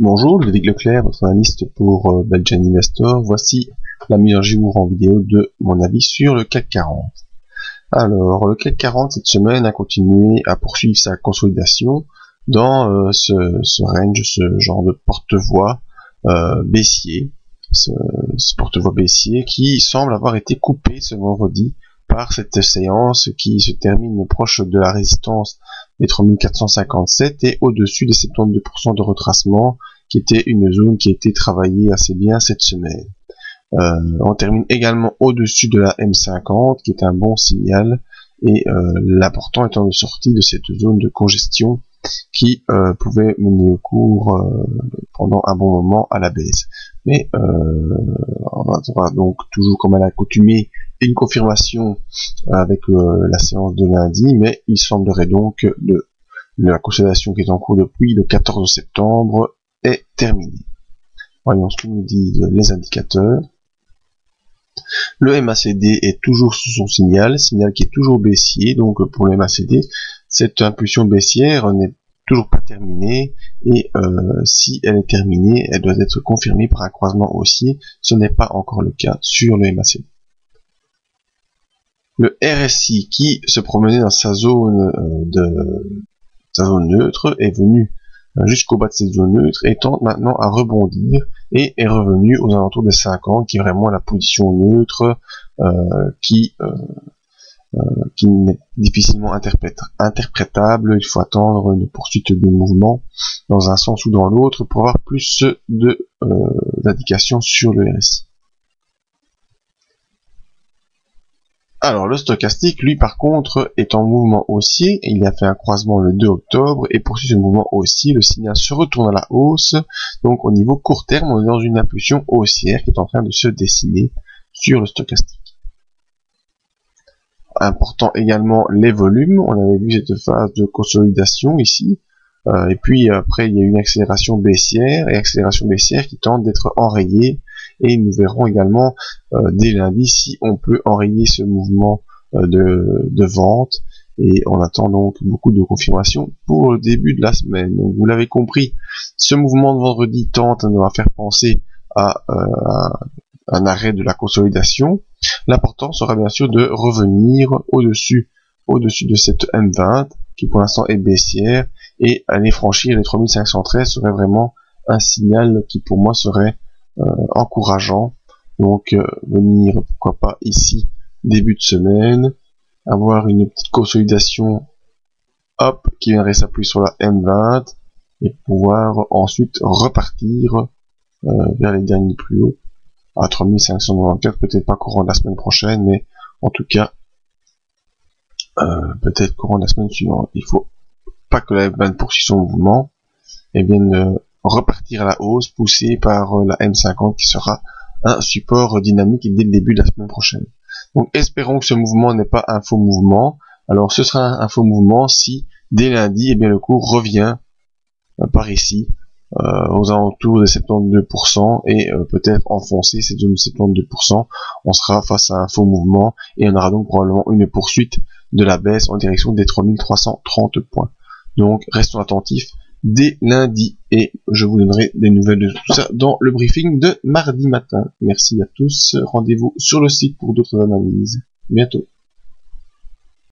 Bonjour, Ludovic Leclerc, votre analyste pour Belgian Investor. Voici la mise à jour en vidéo de mon avis sur le CAC 40. Alors, le CAC 40 cette semaine a continué à poursuivre sa consolidation dans ce range, ce genre de porte-voix baissier, ce porte-voix baissier qui semble avoir été coupé ce vendredi par cette séance qui se termine proche de la résistance des 3457 et au-dessus des 72% de retracement, qui était une zone qui a été travaillée assez bien cette semaine. On termine également au-dessus de la M50, qui est un bon signal, et l'important étant de sortir de cette zone de congestion qui pouvait mener le cours pendant un bon moment à la baisse. Mais on aura donc toujours comme à l'accoutumée une confirmation avec la séance de lundi, mais il semblerait donc que la consolidation qui est en cours depuis le 14 septembre est terminée. Voyons ce que nous disent les indicateurs. Le MACD est toujours sous son signal qui est toujours baissier, donc pour le MACD, cette impulsion baissière n'est toujours pas terminée, et si elle est terminée, elle doit être confirmée par un croisement haussier. Ce n'est pas encore le cas sur le MACD. Le RSI, qui se promenait dans sa zone neutre, est venu jusqu'au bas de cette zone neutre et tente maintenant à rebondir et est revenu aux alentours des 50, qui est vraiment la position neutre qui est difficilement interprétable. Il faut attendre une poursuite de mouvement dans un sens ou dans l'autre pour avoir plus d'indications sur le RSI. Alors le stochastique, lui par contre, est en mouvement haussier. Il a fait un croisement le 2 octobre et poursuit ce mouvement haussier. Le signal se retourne à la hausse. Donc au niveau court terme, on est dans une impulsion haussière qui est en train de se dessiner sur le stochastique. Important également les volumes. On avait vu cette phase de consolidation ici. Et puis après, il y a une accélération baissière qui tente d'être enrayée. Et nous verrons également dès lundi si on peut enrayer ce mouvement de vente. Et on attend donc beaucoup de confirmations pour le début de la semaine. Donc vous l'avez compris, ce mouvement de vendredi tente à nous faire penser à un arrêt de la consolidation. L'important sera bien sûr de revenir au-dessus de cette M20 qui pour l'instant est baissière, et aller franchir les 3513 serait vraiment un signal qui pour moi serait encourageant. Donc venir pourquoi pas ici début de semaine, avoir une petite consolidation qui viendrait s'appuyer sur la M20 et pouvoir ensuite repartir vers les derniers plus hauts à 3594, peut-être pas courant de la semaine prochaine, mais en tout cas peut-être courant de la semaine suivante. Il faut pas que la M20 poursuive son mouvement et bien repartir à la hausse, poussé par la M50 qui sera un support dynamique dès le début de la semaine prochaine. Donc espérons que ce mouvement n'est pas un faux mouvement. Alors ce sera un faux mouvement si dès lundi, le cours revient par ici aux alentours des 72% et peut-être enfoncer cette zone de 72%. On sera face à un faux mouvement et on aura donc probablement une poursuite de la baisse en direction des 3330 points. Donc restons attentifs dès lundi et je vous donnerai des nouvelles de tout ça dans le briefing de mardi matin. Merci à tous, rendez-vous sur le site pour d'autres analyses. Bientôt.